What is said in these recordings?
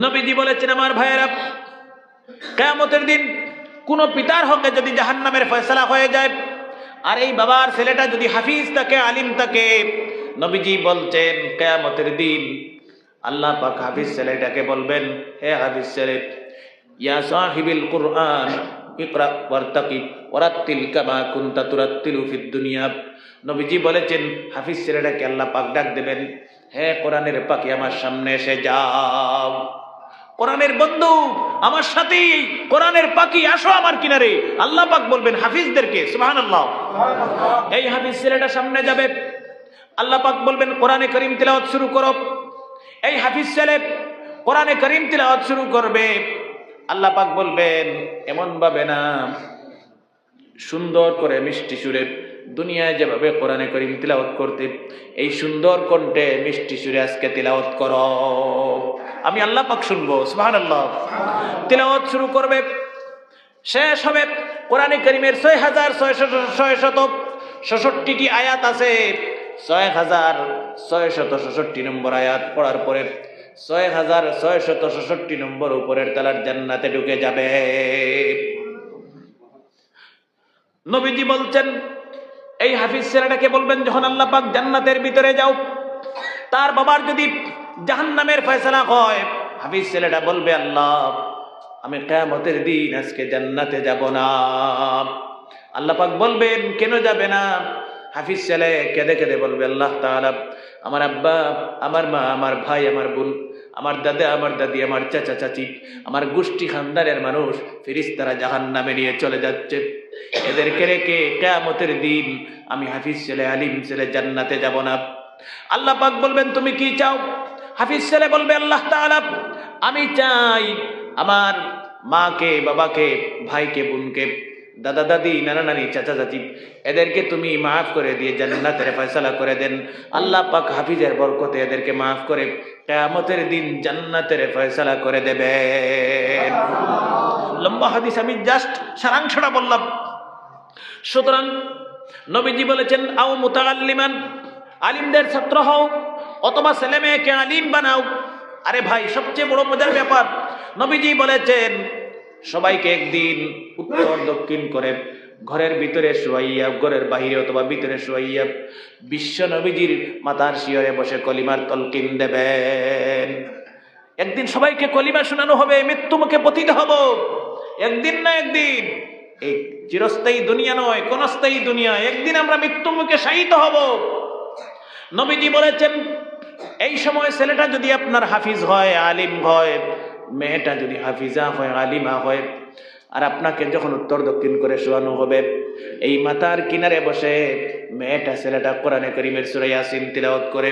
নবীজি বলেছেন, আমার ভাইয়েরা, কিয়ামতের দিন কোন পিতার হকে যদি জাহান্নামের ফয়সালা হয়ে যায়, আর এই বাবার ছেলেটা যদি হাফিজ থাকে, আলিম থাকে, নবীজি বলছেন কিয়ামতের দিন আল্লাহ পাক হাফিজ ছেলেটাকে বলবেন, হে হাফিজ ছেলে, ইয়া সাহিবিল কুরআন ইকরা ওয়ারতাকি ওয়ারাত্তিল কামা কুনতা তুরাত্তিলু ফিদ দুনিয়া। নবীজি বলেছেন হাফিজ ছেলেটাকে আল্লাহ পাক ডাক দেবেন, হে কোরআনের পাখি, আমার সামনে এসে যাও। কোরআনের বন্ধু আমার সাথে, কোরআনের পাখি আসো আমার কিনারে। আল্লাহ পাক বলবেন হাফিজদেরকে, সুবহানাল্লাহ। এই হাফিজ ছেলেটা সামনে যাবে, আল্লাহ পাক বলবেন কোরআনে কারীম তিলাওয়াত শুরু করো। এই হাফিজ ছেলে কোরআনে কারীম তিলাওয়াত শুরু করবে। আল্লাহ পাক বলবেন এমন ভাবে না, সুন্দর করে মিষ্টি সুরে, দুনিয়ায় যেভাবে কোরআনে কারীম তিলাওয়াত করতে, এই সুন্দর কণ্ঠে মিষ্টি সুরে আজকে তিলাওয়াত করো, আমি আল্লাহ পাক শুনবো। সুবহানাল্লাহ। তিলাওয়াত শুরু করবে, শেষ হবে। কোরআনে কারীমের 6666টি আয়াত আছে। 6666 নম্বর আয়াত পড়ার পরে 6666 নম্বর উপরের তলার জান্নাতে ঢুকে যাবে। নবীজি বলছেন এই হাফিজ ছেলেটাকে বলবেন, যখন আল্লাহ পাক জান্নাতের ভিতরে যাও, তার বাবার যদি জাহান্নামের ফয়সালা হয়, হাফিজ ছেলেটা বলবে, আল্লাহ আমি কিয়ামতের দিন আজকে জান্নাতে যাব না। আল্লাহ পাক বলবেন কেন যাবে না? হাফিজ ছেলে কেঁদে কেঁদে বলবে, আল্লাহ তাআলা, আমার আব্বা, আমার মা, আমার ভাই, আমার বোন, আমার দাদা, আমার দাদি, আমার চাচা চাচি, আমার গোষ্ঠী খানদানের মানুষ ফেরেশতারা জাহান্নামে নিয়ে চলে যাচ্ছে। এদেরকে রেখে কিয়ামতের দিন আমি হাফিজ ছেলে, আলিম ছেলে জান্নাতে যাব না। আল্লাহ পাক বলবেন তুমি কি চাও? হাফিজ ছেলে বলবে, আল্লাহ তাআলা, আমি চাই আমার মাকে, বাবাকে, ভাইকে, বোনকে, দাদা দাদি, নানা নানি, চাচা চাচি, এদেরকে তুমি মাফ করে দিয়ে জান্নাতের ফয়সালা করে দেন। আল্লাহ পাক হাফিজের বরকতে এদেরকে মাফ করে কিয়ামতের দিন জান্নাতের ফয়সালা করে দেবেন। লম্বা হাদিস, আমি জাস্ট সারাংশটা বললাম। সুতরাং নবীজি বলেছেন, আও মুতাআল্লিমান, আলিমদের ছাত্র হও, অথবা ছেলে মেয়েকে আলিম বানাও। আরে ভাই, সবচেয়ে বড় মজার ব্যাপার, নবীজি বলেছেন সবাইকে একদিন উত্তর দক্ষিণ করে ঘরের ভিতরে শুয়াইয়া, ঘরের বাহিরে অথবা ভিতরে শুয়াইয়া বিশ্ব নবীজির মাথার শিয়রে বসে কলিমার তলকিন দেবেন। একদিন সবাইকে কলিমা শোনানো হবে, মৃত্যু মুখে পতিত হব। একদিন না একদিন, এই চিরস্থায়ী দুনিয়া নয়, ক্ষণস্থায়ী দুনিয়া, একদিন আমরা মৃত্যু মুখে শায়িত হব। নবীজি বলেছেন এই সময় ছেলেটা যদি আপনার হাফিজ হয়, আলিম হয়, মেয়েটা যদি হাফিজা হয়, আলিমা হয়, আর আপনাকে যখন উত্তর দক্ষিণ করে শোয়ানো হবে, এই মাথার কিনারে বসে মেয়েটা ছেলেটা কোরআনে কারীমের সূরা ইয়াসিন তিলাওয়াত করে,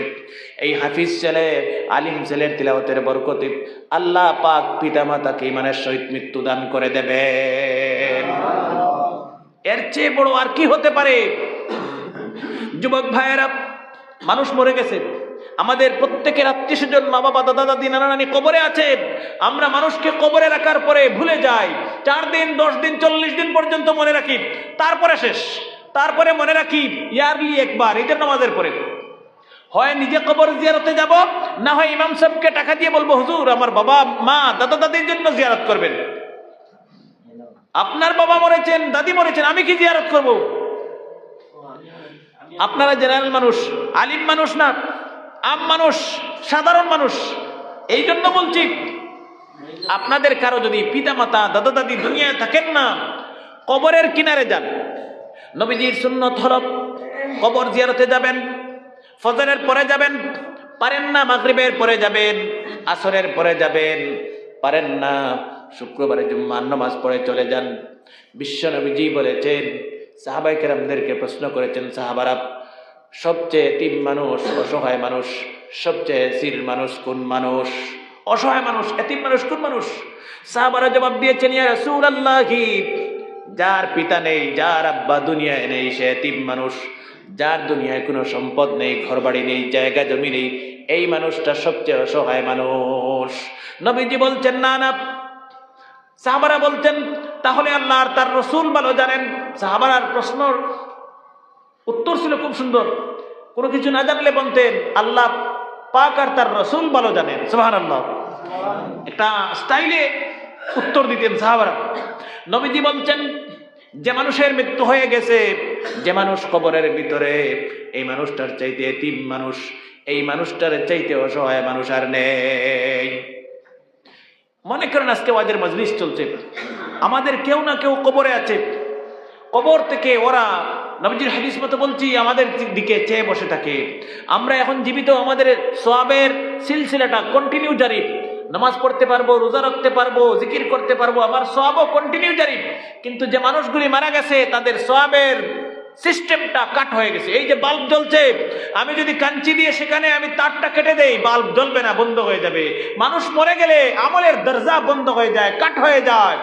এই হাফিজ ছেলে, আলিম ছেলের তিলাওয়াতের বরকতে আল্লাহ পাক পিতা মাতাকে ঈমানের সহিত মৃত্যু দান করে দেবেন। এর চেয়ে বড় আর কি হতে পারে? যুবক ভাইয়েরা, মানুষ মরে গেছে, আমাদের প্রত্যেকের আত্মীয় স্বজন, মা বাবা, দাদা দাদি, নানা নানি কবরে আছে। আমরা মানুষকে কবরে রাখার পরে ভুলে যাই, 4 দিন, 10 দিন, 40 দিন পর্যন্ত মনে রাখি, তারপরে শেষ। তারপরে মনে রাখি ইয়ারলি একবার, ঈদের নামাজের পরে। হয় নিজে কবর জিয়ারতে যাব, না হয় ইমাম সাহেবকে টাকা দিয়ে বলবো, হুজুর আমার বাবা মা দাদা দাদির জন্য জিয়ারত করবেন। আপনার বাবা মরেছেন, দাদি মরেছেন, আমি কি জিয়ারত করব? আপনারা জেনারেল মানুষ, আলিম মানুষ না, আম মানুষ, সাধারণ মানুষ। এই জন্য বলছি, আপনাদের কারো যদি পিতা মাতা, দাদা দাদি দুনিয়ায় থাকেন না, কবরের কিনারে যান। নবীজির সুন্নত হলো কবর জিয়ারতে যাবেন, ফজরের পরে যাবেন, পারেন না মাগরিবের পরে যাবেন, আসরের পরে যাবেন, পারেন না শুক্রবারে জুম্মার নামাজ পড়ে চলে যান। বিশ্ব নবীজি বলেছেন, সাহাবায়ে কেরামদেরকে প্রশ্ন করেছেন, সাহাবারা, সবচেয়ে এতিম মানুষ, অসহায় মানুষ, সবচেয়ে এসির মানুষ কোন মানুষ? অসহায় মানুষ, এতিম মানুষ কোন মানুষ? সাহাবারা জবাব দিয়েছেন, ইয়া রাসূলুল্লাহ, যার পিতা নেই, যার আব্বা দুনিয়ায় নেই, সে এতিম মানুষ। যার দুনিয়ায় কোনো সম্পদ নেই, ঘরবাড়ি নেই, জায়গা জমি নেই, এই মানুষটা সবচেয়ে অসহায় মানুষ। নবীজি বলছেন, না না। সাহাবারা বলছেন, তাহলে আল্লাহ আর তার রাসূল ভালো জানেন। সাহাবারার প্রশ্নর উত্তর ছিল খুব সুন্দর, কোনো কিছু না জানলে বলতেন, আল্লাহ পাক আর তার রাসূল ভালো জানেন। সুবহানাল্লাহ। একটা স্টাইলে উত্তর দিতেন সাহাবারা। নবীজি বলছেন, যে মানুষের মৃত্যু হয়ে গেছে, যে মানুষ কবরের ভিতরে, এই মানুষটার চাইতে এতিম মানুষ, এই মানুষটার চাইতে অসহায় মানুষ আর নেই। মনে করেন আজকে ওয়াজের মজলিস চলছে, আমাদের কেউ না কেউ কবরে আছে, কবর থেকে ওরা নবীজির হাদিস মতো বলছি আমাদের দিকে চেয়ে বসে থাকে। আমরা এখন জীবিত, আমাদের সওয়াবের সিলসিলাটা কন্টিনিউ জারি, নামাজ পড়তে পারবো, রোজা রাখতে পারবো, জিকির করতে পারবো, আমার সওয়াবও কন্টিনিউ জারি। কিন্তু যে মানুষগুলি মারা গেছে তাদের সওয়াবের সিস্টেমটা কাট হয়ে গেছে। এই যে বাল্ব জ্বলছে, আমি যদি কাঞ্চি দিয়ে সেখানে আমি তারটা কেটে দেই, বাল্ব জ্বলবে না, বন্ধ হয়ে যাবে। মানুষ মরে গেলে আমলের দরজা বন্ধ হয়ে যায়, কাট হয়ে যায়।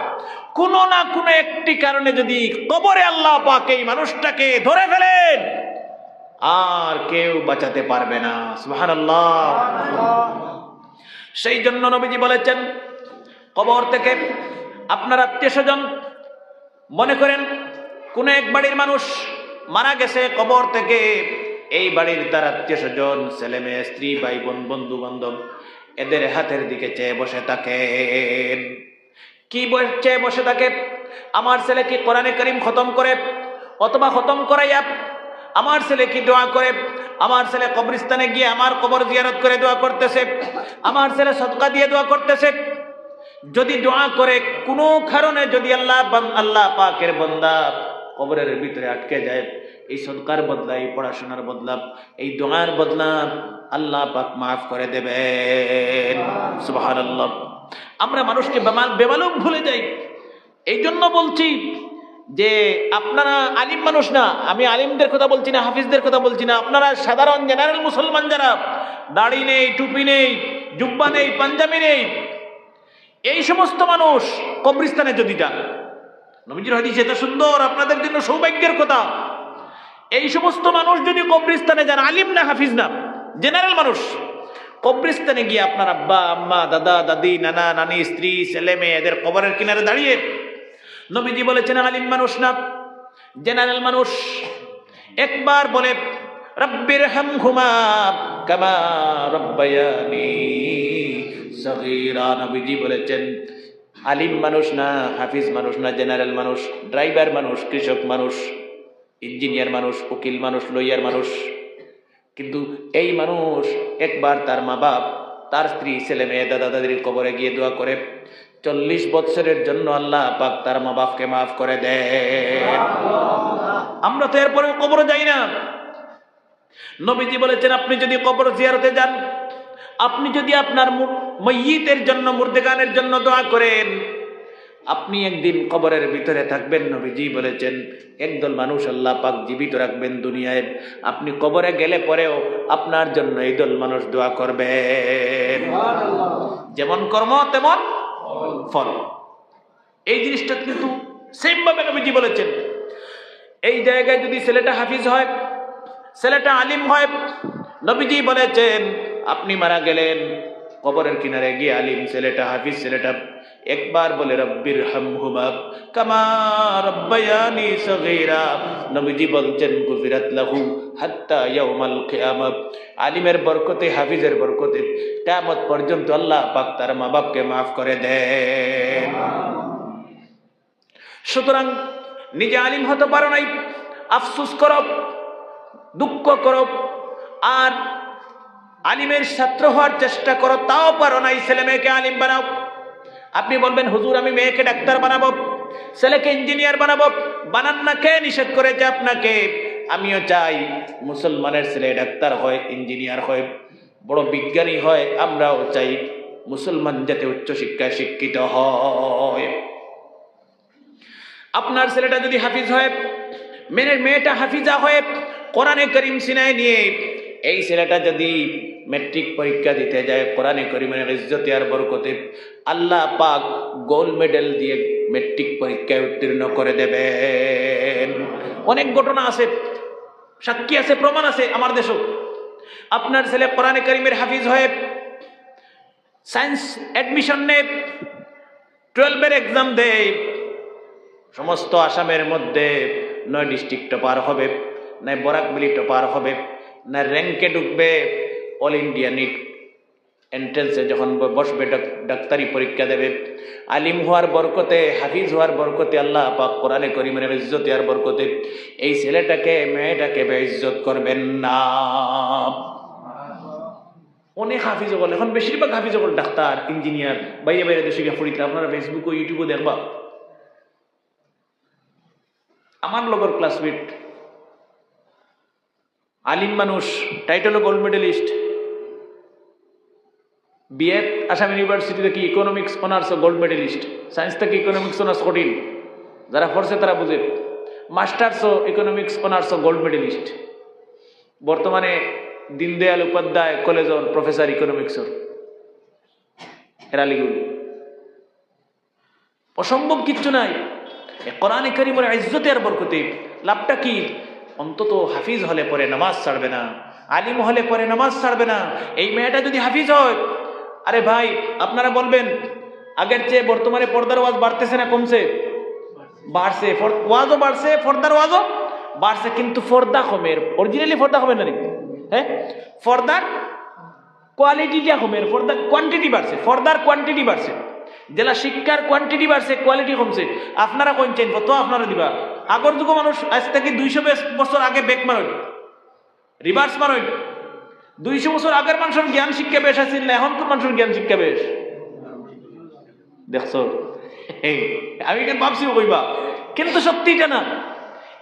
কোনো না কোনো একটি কারণে যদি কবরে আল্লাহ পাক এই মানুষটাকে ধরে ফেলেন, আর কেউ বাঁচাতে পারবে না। সুবহানাল্লাহ। সেই জন্য নবীজি বলেছেন, কবর থেকে আপনার আত্মীয়স্বজন, মনে করেন কোন এক বাড়ির মানুষ মারা গেছে, কবর থেকে এই বাড়ির তার আত্মীয়স্বজন, ছেলে মেয়ে, স্ত্রী, ভাই বোন, বন্ধু বান্ধব, এদের হাতের দিকে চেয়ে বসে থাকেন। কি চেয়ে বসে থাকে? আমার ছেলে কি কোরআনে কারীম খতম করে, অথবা খতম করাইয়া আমার ছেলে কি দোয়া করে, আমার ছেলে কবরস্থানে গিয়ে আমার কবর জিয়ারত করে দোয়া করতেছে, আমার ছেলে সদকা দিয়ে দোয়া করতেছে। যদি দোয়া করে কোনো কারণে যদি আল্লাহ পাকের বান্দা কবরের ভিতরে আটকে যায়, এই সদকার বদলা, এই পড়াশোনার বদলা, এই দোয়ার বদলা আল্লাহ পাক মাফ করে দেবেন। সুবহানাল্লাহ। আমরা মানুষকে বেমালুম ভুলে যাই। এই জন্য বলছি যে আপনারা আলিম মানুষ না, আমি আলিমদের কথা বলছি না, হাফিজদের কথা বলছি না, আপনারা সাধারণ জেনারেল মুসলমান যারা, দাড়ি নেই, টুপি নেই, জুব্বা নেই, পাঞ্জাবি নেই, এই সমস্ত মানুষ কবরস্থানে যদি যান, নবীজির হাদিস এটা সুন্দর, আপনাদের জন্য সৌভাগ্যের কথা। এই সমস্ত মানুষ যদি কবরস্থানে যান, আলিম না, হাফিজ না, জেনারেল মানুষ, কবরস্থানে গিয়ে আপনার আব্বা আম্মা, দাদা দাদি, নানা নানি, স্ত্রী, ছেলে মেয়ে, এদের কবরের কিনারে দাঁড়িয়ে নবীজি বলেছেন, আলিম মানুষ না, জেনারেল মানুষ, একবার বলে রব্বির হামহুমা কামা রব্বায়ানি সগীরা। নবীজি বলেছেন, আলিম মানুষ না, হাফিজ মানুষ না, জেনারেল মানুষ, ড্রাইভার মানুষ, কৃষক মানুষ, ইঞ্জিনিয়ার মানুষ, উকিল মানুষ, লয়ার মানুষ, কিন্তু এই মানুষ একবার তার মা বাপ, তার স্ত্রী, ছেলে মেয়ে, দাদা দাদির কবরে গিয়ে দোয়া করে 40 বছরের জন্য আল্লাহ পাক তার মা বাপকে মাফ করে দেন। আমরা তো এরপরে কবরে যাই না। নবীজি বলেছেন, আপনি যদি কবর জিয়ারতে যান, আপনি যদি আপনার মাইয়িতের জন্য, মুর্দেগানের জন্য দোয়া করেন, আপনি একদিন কবরের ভিতরে থাকবেন। নবীজি বলেছেন, একদল মানুষ আল্লাহ পাক জীবিত রাখবেন দুনিয়ায়, আপনি কবরে গেলে পরেও আপনার জন্য এই দল মানুষ দোয়া করবেন। যেমন কর্ম তেমন ফল। এই জিনিসটা কিন্তু সেম ভাবে নবীজি বলেছেন। এই জায়গায় যদি ছেলেটা হাফিজ হয়, ছেলেটা আলিম হয়, নবীজি বলেছেন, আপনি মারা গেলেন, কবরের কিনারে গিয়ে আলিম ছেলেটা, হাফিজ ছেলেটা একবার বলে রব্বির হামহুমা কামা রব্বায়ানি সগীরা। নবীজি বলছেন, গুফিরাত লাহু হাত্তা ইয়াউমাল কিয়ামত। আলিমের বরকতে, হাফিজের বরকতে কিয়ামত পর্যন্ত আল্লাহ পাক তার মা বাপকে মাফ করে দেন। সুতরাং নিজে আলিম হতে পারো নাই, আফসোস করো, দুঃখ করো, আর আলিমের ছাত্র হওয়ার চেষ্টা করো, তাও পারো নাই, ছেলে মেয়েকে আলিম বানাও। আপনি বলবেন, হুজুর আমি মেয়েকে ডাক্তার বানাবো, ছেলেকে ইঞ্জিনিয়ার বানাবো। বানান না, কে নিষেধ করেছে আপনাকে? আমিও চাই মুসলমানের ছেলে ডাক্তার হয়, ইঞ্জিনিয়ার হয়, বড় বিজ্ঞানী হয়। আমরাও চাই মুসলমান যাতে উচ্চশিক্ষায় শিক্ষিত হয়। আপনার ছেলেটা যদি হাফিজ হয়, মেয়েটা হাফিজা হয়ে কোরআনে কারীম সিনায় নিয়ে, এই ছেলেটা যদি ম্যাট্রিক পরীক্ষা দিতে যায়, কোরআনে কারীমের ইজ্জতে আর বরকতে আল্লাহ পাক গোল্ড মেডেল দিয়ে ম্যাট্রিক পরীক্ষায় উত্তীর্ণ করে দেবেন। অনেক ঘটনা আছে, সাক্ষী আছে, প্রমাণ আছে আমার দেশও। আপনার ছেলে কোরআনে কারীমের হাফিজ হয়ে সায়েন্স অ্যাডমিশন নেয়, 12-এর এক্সাম দেয়, সমস্ত আসামের মধ্যে 9 ডিস্ট্রিক্ট টপার হবে, না বরাক মিলি টপার হবে, না র্যাঙ্কে ঢুকবে, অল ইন্ডিয়া নিট এন্ট্রেন্সে যখন বসবে, ডাক্তারি পরীক্ষা দেবে, আলিম হওয়ার বরকতে, হাফিজ হওয়ার বরকতে, আল্লাহ পাক কোরআনে কারীমের ইজ্জত আর বরকতে এই ছেলেটাকে মেয়েটাকে বেইজ্জত করবেন না। অনেক হাফিজ হল, এখন বেশিরভাগ হাফিজ হল ডাক্তার, ইঞ্জিনিয়ার, বাইরে বাইরে দেশে গিয়ে পড়িতে। আপনারা ফেসবুক ও ইউটিউবে দেখবা, আমার লগর ক্লাসমেট আলিম মানুষ, title gold medallist, BA Assam university থেকে economics honours gold medallist, science থেকে ইকোনমিক্স অনার্স কঠিন, যারা পড়ছে তারা বুঝে, মাস্টার্সও ইকোনমিক্স অনার্স গোল্ড মেডেলিস্ট, বর্তমানে দীনদয়াল উপাধ্যায় কলেজের প্রফেসর ইকোনমিক্সর হেরালিগুল। অসম্ভব কিচ্ছু নাই। কোরআনে কারীমের ইজ্জতে আর বরকতে লাভটা কি? অন্তত হাফিজ হলে পরে নামাজ ছাড়বে না, আলিম হলে পরে নামাজ ছাড়বে না। এই মেয়েটা যদি হাফিজ হয়, আরে ভাই আপনারা বলবেন আগের চেয়ে বর্তমানে পর্দার ওয়াজ বাড়তেছে না কমছে? বাড়ছে। ওয়াজও বাড়ছে, পর্দার ওয়াজও বাড়ছে, কিন্তু পর্দা কমের, অরিজিনালি পর্দা কমের না, হ্যাঁ পর্দার কোয়ালিটিটা কমের, পর্দার কোয়ান্টিটি বাড়ছে, পর্দার কোয়ান্টিটি বাড়ছে। জেলা শিক্ষার কোয়ান্টিটি বাড়ছে, কোয়ালিটি কমছে। আপনারা কোন চেন কত আপনারা দিবা? আগর যুগ মানুষ আজ থেকে 200 বছর আগে ব্যাক মারল, রিভার্স মারল। 200 বছর আগের মানুষের জ্ঞান শিক্ষা বেশ আছে না, এখন কোন মানুষের জ্ঞান শিক্ষা বেশ? দেখছো, আমি কেন ভাবছিও কইবা, কিন্তু সত্যি এটা না।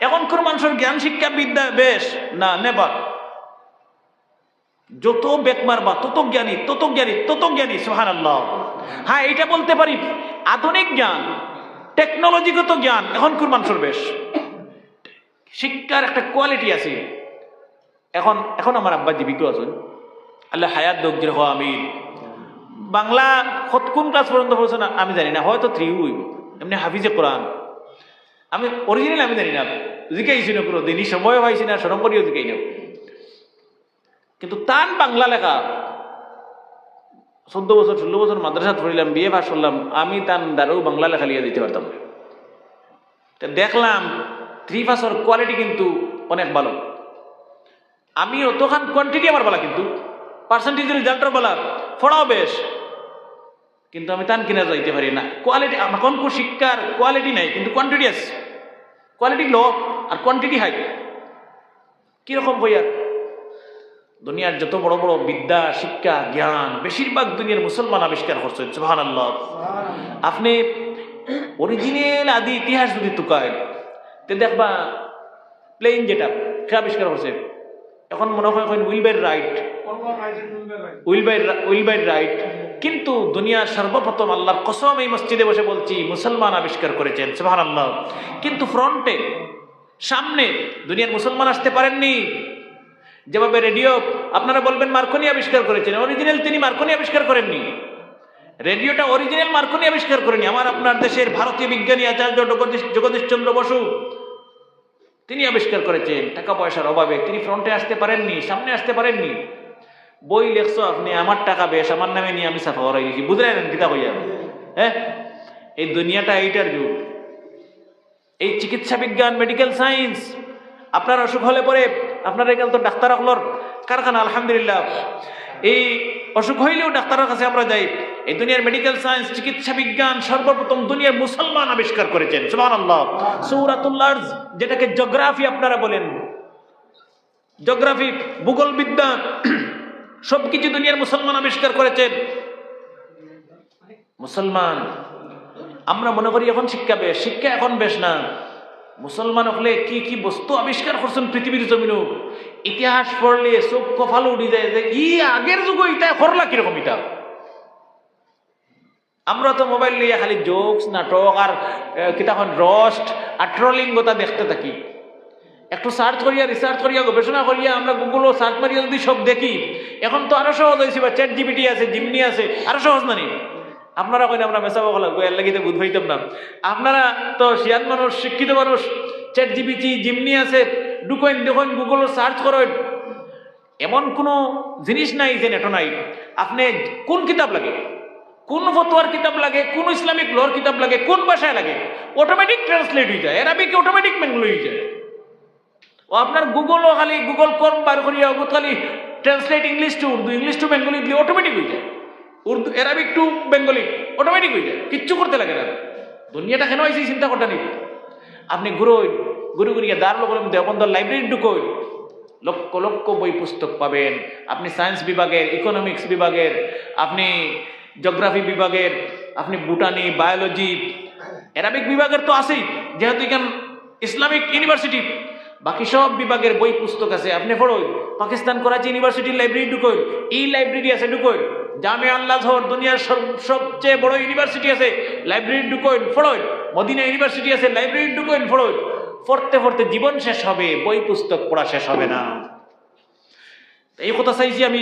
এখন কোন মানুষের জ্ঞান শিক্ষা বিদ্যা বেশ না, নেবার। যত বেক মারবা তত জ্ঞানী, তত জ্ঞানী, তত জ্ঞানী। সুবহানাল্লাহ। হ্যাঁ এইটা বলতে পারি, আধুনিক জ্ঞান, টেকনোলজিগত জ্ঞান এখন কোন মানুষের বেশ। শিক্ষার একটা কোয়ালিটি আছে। এখন এখন আমার আব্বা জীবিত আছেন, আল্লাহ হায়াত দোক দিল। আমি বাংলা কোন ক্লাস পর্যন্ত পড়ছে না আমি জানি না, হয়তো 3 হইব। এমনি হাফিজে কোরআন আমি অরিজিনাল আমি জানি না, জিজ্ঞাসি না কোনো দিনই, সময় পাইছি না, সরম করিও জিজ্ঞাই না। কিন্তু তান বাংলা লেখা 14 বছর 16 বছর মাদ্রাসা পড়িলাম, বিয়ে পাস করলাম, আমি তান দ্বারাও বাংলা লেখা লিয়ে দিতে পারতাম। দেখলাম 3 পাসের কোয়ালিটি কিন্তু অনেক ভালো। আমি অতখান কোয়ান্টিটি আমার বলা, কিন্তু পার্সেন্টেজের রেজাল্টের বলা, পড়াও বেশ, কিন্তু আমি তান কিনা যাইতে পারি না। কোয়ালিটি এখন শিক্ষার কোয়ালিটি নাই, কিন্তু কোয়ান্টিটি আছে। কোয়ালিটি লো আর কোয়ান্টিটি হাই। কিরকম বইয়া? দুনিয়ার যত বড় বড় বিদ্যা, শিক্ষা, জ্ঞান বেশিরভাগ দুনিয়ার মুসলমান আবিষ্কার করছেন। সুবহানাল্লাহ। আপনি অরিজিনাল আদি ইতিহাস যদি তুকায় তে দেখবা প্লেন যেটা কে আবিষ্কার করছে, এখন মনে হয় উইলবার রাইট, উইলবার রাইট, কিন্তু দুনিয়ার সর্বপ্রথম আল্লাহর কসম এই মসজিদে বসে বলছি মুসলমান আবিষ্কার করেছেন। সুবহানাল্লাহ। কিন্তু ফ্রন্টে সামনে দুনিয়ার মুসলমান আসতে পারেননি। যেভাবে রেডিও আপনারা বলবেন মার্কনি আবিষ্কার করেছেন, অরিজিনাল তিনি মার্কনি আবিষ্কার করেননি। রেডিওটা অরিজিনাল মার্কনি আবিষ্কার করেনি। আমার আপনার দেশের ভারতীয় বিজ্ঞানী আচার্য জগদীশ চন্দ্র বসু তিনি আবিষ্কার করেছেন। টাকা পয়সার অভাবে তিনি ফ্রন্টে আসতে পারেননি, সামনে আসতে পারেননি। বই লেখছো আপনি, আমার টাকা বেশ, আমার নামে নিয়ে আমি সাফা করাই দিয়েছি, বুঝলেন কিতা হইয়া? হ্যাঁ, এই দুনিয়াটা এইটার যুগ। এই চিকিৎসা বিজ্ঞান, মেডিকেল সায়েন্স, আপনার অসুখ হলে পরে আপনার এখানে তো ডাক্তার হলোর কারখানা, আলহামদুলিল্লাহ। এই অসুখ হইলেও ডাক্তারের কাছে আমরা যাই। এই দুনিয়ার মেডিকেল সায়েন্স, চিকিৎসা বিজ্ঞান সর্বপ্রথম দুনিয়ার মুসলমান আবিষ্কার করেছেন। সুবহানাল্লাহ। সূরাতুল আরজ, যেটাকে জিওগ্রাফি আপনারা বলেন, জিওগ্রাফি, ভূগোল বিদ্যা, সবকিছু দুনিয়ার মুসলমান আবিষ্কার করেছেন। মুসলমান আমরা মনে করি এখন শিক্ষা বেশ, শিক্ষা এখন বেশ না। মুসলমান হলে কি কি বস্তু আবিষ্কার করছেন পৃথিবীর জমিনও, ইতিহাস পড়লে চোখ কপাল উঠে যায় যে ই আগের যুগ ইটা করলা কিরকম। এটা আমরা তো মোবাইল নিয়ে খালি জোকস, নাটক আর কিতাখন রস্ট আর ট্রলিং কথা দেখতে থাকি। একটু সার্চ করিয়া, রিসার্চ করিয়া, গবেষণা করিয়া আমরা গুগলও সার্চ মারিয়া যদি সব দেখি, এখন তো আরো সহজ হয়েছে, বা চ্যাট জিপিটি আছে, জিমনি আছে, আরো সহজ না নি? আপনারা কইন আমরা মেসাবো গলা গোয়ার লাগিতে বুধ হইতাম না। আপনারা তো শিয়ান মানুষ, শিক্ষিত মানুষ, চ্যাট জিপিটি, জিমনি আছে, ঢুকেন দেখেন, গুগলও সার্চ করেন। এমন কোনো জিনিস নাই যে নেটো নাই। আপনি কোন কিতাব লাগে, কোন ফতোয়ার কিতাব লাগে, কোন ইসলামিক লর কিতাব লাগে, কোন ভাষায় লাগে, অটোমেটিক ট্রান্সলেট হয়ে যায়, অ্যারাবিকে অটোমেটিক ম্যাঙ্গল হয়ে যায়। ও আপনার গুগলও খালি গুগল কর্ম বার করিয়া খালি translate English to Urdu, English to Bengali দিয়ে অটোমেটিক হয়ে যায়, Urdu Arabic to Bengali automatic হয়ে যায়, কিচ্ছু করতে লাগে না। দুনিয়াটা কেন হয়েছে চিন্তা করতে নেই। আপনি ঘুরিয়ে দাঁড়ালো বলুন দেওবন্দ লাইব্রেরি ঢুকোই, লক্ষ লক্ষ বই পুস্তক পাবেন। আপনি সায়েন্স বিভাগের, ইকোনমিক্স বিভাগের, আপনি জিওগ্রাফি বিভাগের, আপনি বুটানি, বায়োলজি, অ্যারাবিক বিভাগের তো আছেই, যেহেতু এখান ইসলামিক ইউনিভার্সিটি, বাকি সব বিভাগের বই পুস্তক আছে, আপনি পড়োই। পাকিস্তান করাচি ইউনিভার্সিটির লাইব্রেরি ঢুকোই, এই লাইব্রেরি আছে ঢুকোই। জামিয়া আল আজহর দুনিয়ার সবচেয়ে বড় ইউনিভার্সিটি আছে, লাইব্রেরি ঢুকোই পড়োই। মদিনা ইউনিভার্সিটি আছে, লাইব্রেরি ঢুকোই পড়োই। পড়তে পড়তে জীবন শেষ হবে, বই পুস্তক পড়া শেষ হবে না। এই কথা চাইছি আমি,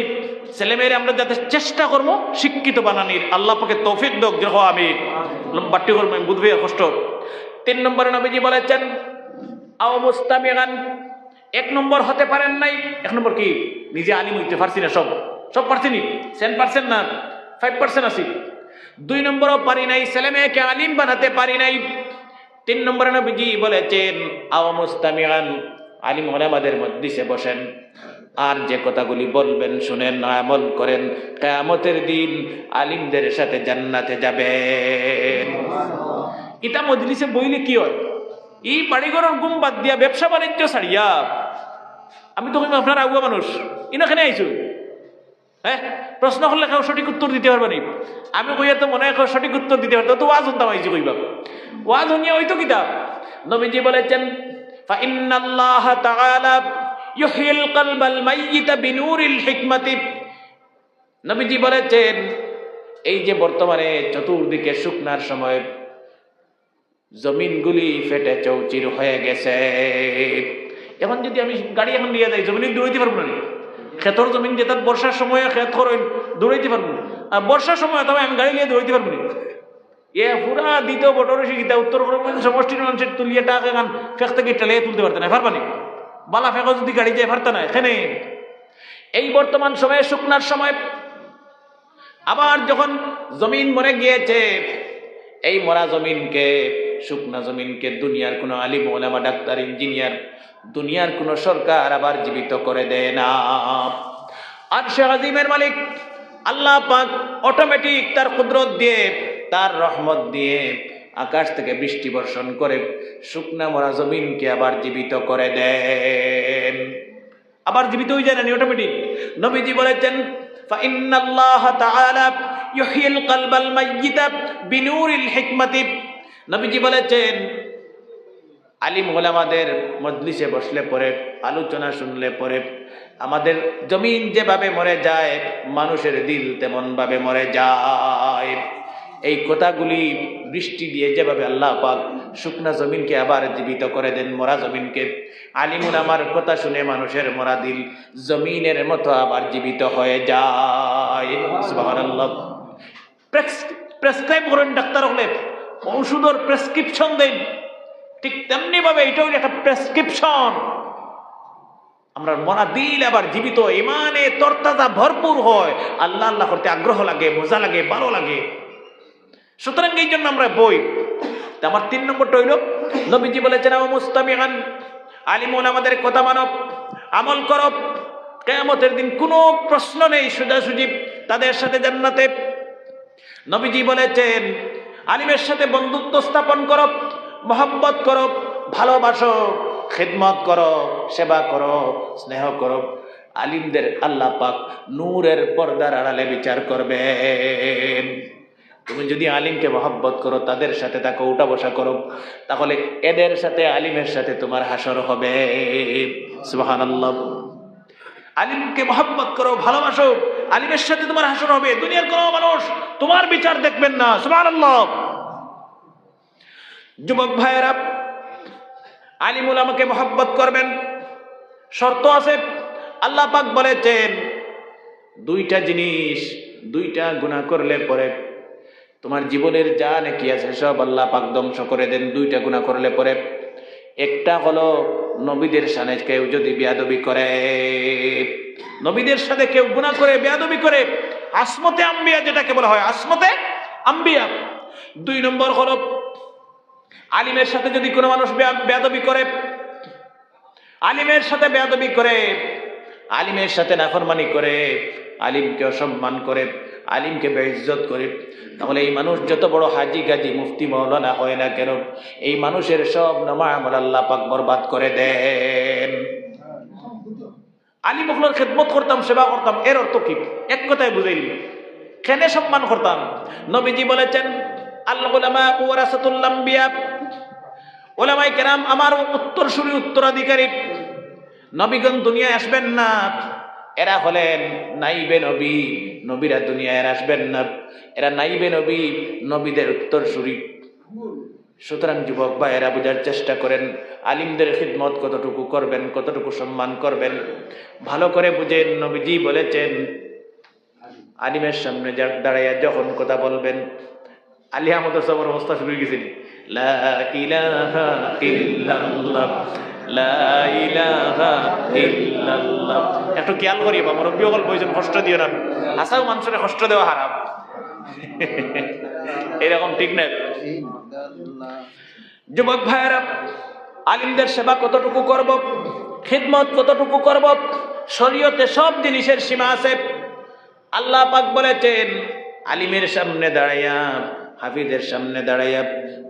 ছেলেমেয়েরা আমরা যাতে চেষ্টা করবো শিক্ষিত বানানির। আল্লাহ পাকে তৌফিক দাও। দেখো আমি লম্বাটি করবো, আমি বুঝবে কষ্ট। 3 নম্বরে নবীজি বলেছেন আও মুস্তামিগান, 1 নম্বর হতে পারেন নাই। 1 নম্বর কি? নিজে আলিম হইতে পারছি না, সব পারছি নি, 10% না 5% আছি। 2 নম্বরও পারি নাই, ছেলে মেয়েকে আলিম বানাতে পারি নাই। 3 নম্বরে নবীজি বলেছেন আও মুস্তামিগান, আলিম ওলামাদের মজলিসে বসেন, আর যে কথাগুলি বলবেন শুনেন, আমল করেন, কিয়ামতের দিন আলিমদের সাথে জান্নাতে যাবেন। ইটা মজলিসে বইলে কি হয়? এই বাড়িঘরের গুম বাদ দিয়া ব্যবসা বাণিজ্য ছাড়িয়া, আমি তো কইম আপনার আগুয়া মানুষ, ইনাখানে আইছো, হ্যাঁ প্রশ্ন করলে কেউ সঠিক উত্তর দিতে পারবে না। আমি কইয়া তো মনে হয় সঠিক উত্তর দিতে পারতো, তো ওয়াজ শুনতাম আইছি কইবা, ওয়াজ শুনিয়া হইতো কিতাব। নবীজি বলেছেন ফাইন্নাল্লাহ তাআলা ইউহিল কলবাল মাইয়িতা বিনুরিল হিকমাতি। নবীজি বলেছেন এই যে বর্তমানে চতুর্দিকে শুকনার সময় জমিনগুলি ফেটে চৌচির হয়ে গেছে, এখন যদি আমি গাড়ি এখন নিয়ে যাই জমিনে দৌড়াইতে পারবো না। ক্ষেতর জমিন যেটা বর্ষার সময় ক্ষেত করেন দৌড়াইতে পারবো, আর বর্ষার সময় তবে আমি গাড়ি নিয়ে দৌড়াইতে পারবো না। পুরা দ্বিতীয় বটরসি গীতা উত্তর সমষ্টির মানুষের তুলিয়ে টাকা গান ফেক থেকে টেলিয়ে তুলতে পারতে না, পারবানি বালা ফেঁকো যদি গাড়ি যায় পারত না। এখানে এই বর্তমান সময়ে শুকনার সময়, আবার যখন জমিন মরে গিয়েছে, এই মরা জমিনকে, শুকনা জমিনকে দুনিয়ার কোনো আলিম ওলামা, ডাক্তার, ইঞ্জিনিয়ার, দুনিয়ার কোনো সরকার আবার জীবিত করে দেয় না। আরশে আজিমের মালিক আল্লাহ পাক অটোমেটিক তার কুদরত দিয়ে, তার রহমত দিয়ে আকাশ থেকে বৃষ্টি বর্ষণ করে শুকনা মরা জমিনকে আবার জীবিত করে দেন। আবার জীবিত হয়ে যায় না অটোমেটিক। নবীজি বলেছেন ফাইন্নাল্লাহ তাআলা ইউহিল কলবাল মাইয়িতা বিনুরিল হিকমাতি। নবীজি বলেছেন আলিম ওলামাদের মজলিসে বসলে পরে, আলোচনা শুনলে পরে আমাদের জমিন যেভাবে মরে যায়, মানুষের দিল তেমন ভাবে মরে যায়। এই কথাগুলি বৃষ্টি দিয়ে যেভাবে আল্লাহ পাক শুকনা জমিনকে আবার জীবিত করে দেন, মরা জমিনকে, আলিম ওলামার কথা শুনে মানুষের মরা দিল জমিনের মতো আবার জীবিত হয়ে যায়। সুবহানাল্লাহ। প্রেসক্রাইব করেন ডাক্তার হলে, ঔষধের প্রেসক্রিপশন দেন, ঠিক তেমনি ভাবে এটাও একটা প্রেসক্রিপশন। আমরা মরা দিল আবার জীবিত, ইমানে তরতাজা ভরপুর হয়, আল্লাহ আল্লাহ করতে আগ্রহ লাগে, মজা লাগে, ভালো লাগে। সুতরাং এই জন্য আমরা বই। আমার 3 নম্বরটা হইল নবীজি বলেছেন ও মুস্তামিআন, আলিম ওলামাদের কথা মানব, আমল করব, কিয়ামতের দিন কোনো প্রশ্ন নেই, সোজাসুজি তাদের সাথে জান্নাতে। নবীজি বলেছেন আলিমের সাথে বন্ধুত্ব স্থাপন করো, মহব্বত করো, ভালোবাসো, খিদমত করো, সেবা করো, স্নেহ করো। আলিমদের আল্লাহ পাক নূরের পর্দার আড়ালে বিচার করবেন। তুমি যদি আলিমকে মহব্বত করো, তাদের সাথে তাকে উঠা বসা করো, তাহলে এদের সাথে আলিমের সাথে তোমার হাসর হবে। সুবহানাল্লাহ। আলিমকে মহব্বত করো, ভালোবাসো, আলিমের সাথে তোমার হাসর হবে। দুনিয়ার কোনো মানুষ তোমার বিচার দেখবেন না। সুবহানাল্লাহ। যুবক ভাইয়েরা, আলিমুল আমাকে মহব্বত করবেন, শর্ত আছে। আল্লাহ পাক বলেছেন 2টা জিনিস, 2টা গুনাহ করলে পরে তোমার জীবনের যা নেকি আছে সব আল্লাহ পাক ধ্বংস করে দেন। 2টা গুনাহ করলে পরে, একটা হলো নবীদের সাথে কেউ যদি বেয়াদবি করে, নবীদের সাথে কেউ গুনাহ করে, বেয়াদবি করে, আসমতে আম্বিয়া যেটাকে বলা হয়, আসমতে আম্বিয়া। 2 নম্বর হলো আলিমের সাথে যদি কোনো মানুষ বেয়াদবি করে, আলিমের সাথে বেয়াদবি করে, আলিমের সাথে নাফরমানি করে, আলিমকে অসম্মান করে, আলিমকে বেইজ্জত করে, তাহলে এই মানুষ যত বড় হাজি গাজী মুফতি মাওলানা হয় না কেন, এই মানুষের সব নামাআমল আল্লাহ পাক বরবাদ করে দেন। আলিম হলোর খেদমত করতাম, সেবা করতাম, এর অর্থ কি? এক কথায় বুঝাইলি কেন সম্মান করতাম? নবীজি বলেছেন, আল উলামা ওয়ারাসাতুল আম্বিয়া, উলামায়ে কেরাম আমার উত্তরসূরি, উত্তরাধিকারী। নবীগণ দুনিয়ায় আসবেন না, এরা হলেন নাইবে নবী। নবীরা দুনিয়ায় আসবেন না, এরা নাইবে নবী, নবীদের উত্তরসূরি। সুতরাং যুবক ভাইয়েরা বোঝার চেষ্টা করেন, আলিমদের খিদমত কতটুকু করবেন, কতটুকু সম্মান করবেন, ভালো করে বুঝেন। নবীজি বলেছেন, আলিমের সামনে দাঁড়াইয়া যখন কথা বলবেন, আলী আহমদ সবর অবস্থা শুরু হয়ে গেছিল, লা ইলাহা ইল্লাল্লাহ, লা ইলাহা ইল্লাল্লাহ। একটু খেয়াল করি, বা মুরব্বী সকল বলছেন কষ্ট দিও না, হাসাও মানুষের কষ্ট দেওয়া হারাম, এরকম ঠিক না। যুবক ভাইয়েরা, আলিমদের সেবা কতটুকু করব, খিদমত কতটুকু করব, শরীয়তে সব জিনিসের সীমা আছে। আল্লাহ পাক বলেছেন, আলিমের সামনে দাঁড়াইয়া, হাফিজের সামনে দাঁড়াইয়া,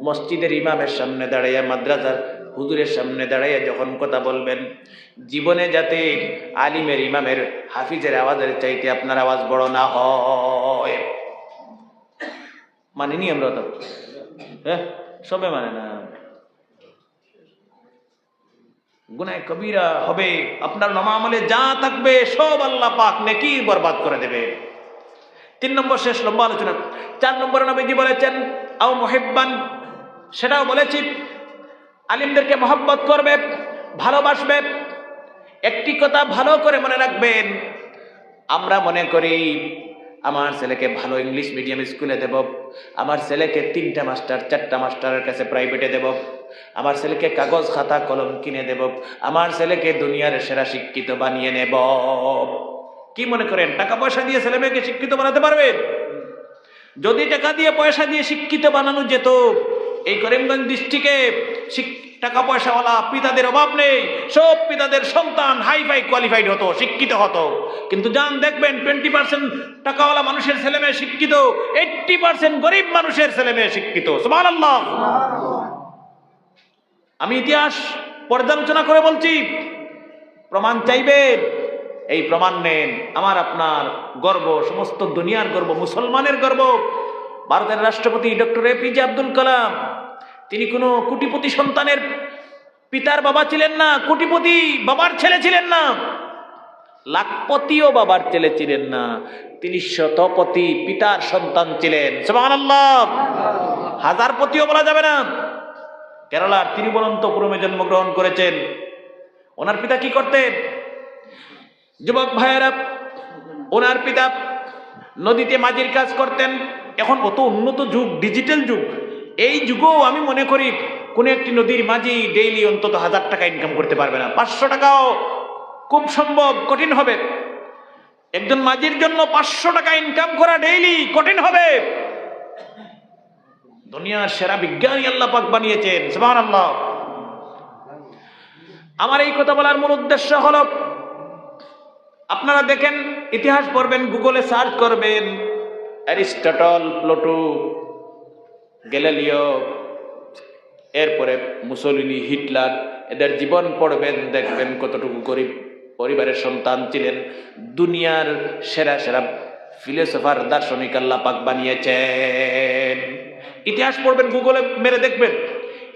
মসজিদের ইমামের সামনে দাঁড়াইয়া, মাদ্রাসার হুজুরের সামনে দাঁড়াইয়া যখন কথা বলবেন, জীবনে যাতে আলিমের, ইমামের, হাফিজের আওয়াজের চাইতে আপনার আওয়াজ বড় না হয়। মানিনি আমরা তো, হ্যাঁ সবে মানে না, গুনাহ কবিরা হবে, আপনার নামামলে যা থাকবে সব আল্লাহ পাক নেকি বরবাদ করে দেবে। 3 নম্বর শেষ, লম্বা আলোচনা। 4 নম্বরে নবীজি বলেছেন, আও মুহিব্বান, সেটাও বলেছি, আলিমদেরকে মহব্বত করবে, ভালোবাসবে। একটি কথা ভালো করে মনে রাখবেন, আমরা মনে করি আমার ছেলেকে ভালো ইংলিশ মিডিয়াম স্কুলে দেব, আমার ছেলেকে 3টা মাস্টার 4টা মাস্টারের কাছে প্রাইভেটে দেব, আমার ছেলেকে কাগজ খাতা কলম কিনে দেব, আমার ছেলেকে দুনিয়ার সেরা শিক্ষিত বানিয়ে নেব। কি মনে করেন টাকা পয়সা দিয়ে ছেলে মেয়েকে শিক্ষিত বানাতে পারবেন? যদি টাকা দিয়ে পয়সা দিয়ে শিক্ষিত বানানো যেত, এই করিমগঞ্জ ডিস্ট্রিক্টে টাকা পয়সাওয়ালা পিতাদের অভাব নেই, সব পিতাদের সন্তান হাইফাই কোয়ালিফাইড হতো, শিক্ষিত হতো। কিন্তু যান দেখবেন 20% টাকাওয়ালা মানুষের ছেলে মেয়ে শিক্ষিত, 80% গরিব মানুষের ছেলে মেয়ে শিক্ষিত। সুবহানাল্লাহ। আমি ইতিহাস পর্যালোচনা করে বলছি, প্রমাণ চাইবেন, এই প্রমাণ নেন। আমার আপনার গর্ব, সমস্ত দুনিয়ার গর্ব, মুসলমানের গর্ব, ভারতের রাষ্ট্রপতি ডক্টর APJ আব্দুল কালাম, তিনি কোনো কোটিপতি সন্তানের পিতার বাবা ছিলেন না, কোটিপতি বাবার ছেলে ছিলেন না, লাখপতিও বাবার ছেলে ছিলেন না, তিনি শতপতি পিতার সন্তান ছিলেন। সুবহানাল্লাহ। হাজারপতিও বলা যাবে না। কেরালার তিরুবনন্তপুরমে জন্মগ্রহণ করেছেন। ওনার পিতা কি করতেন? যুবক ভাইয়েরা, ওনার পিতা নদীতে মাঝির কাজ করতেন। এখন কত উন্নত যুগ, ডিজিটাল যুগ, এই যুগেও আমি মনে করি কোন একটি নদীর মাঝি ডেইলি অন্তত 1000 টাকা ইনকাম করতে পারবে না, 500 টাকাও খুব সম্ভব, কঠিন হবে। একজন মাঝির জন্য 500 টাকা ইনকাম করা ডেইলি কঠিন হবে। দুনিয়ার সেরা বিজ্ঞানী আল্লাহ পাক বানিয়েছেন। সুবহানাল্লাহ। আমার এই কথা বলার মূল উদ্দেশ্য হলো, আপনারা দেখেন, ইতিহাস পড়বেন, গুগলে সার্চ করবেন, অ্যারিস্টটল, প্লুটো, গ্যালিলিও, এরপরে মুসোলিনি, হিটলার, এদের জীবন পড়বেন, দেখবেন কতটুকু গরিব পরিবারের সন্তান ছিলেন। দুনিয়ার সেরা সেরা ফিলোসফার, দার্শনিক আল্লাহ পাক বানিয়েছেন। ইতিহাস পড়বেন, গুগলে মেরে দেখবেন,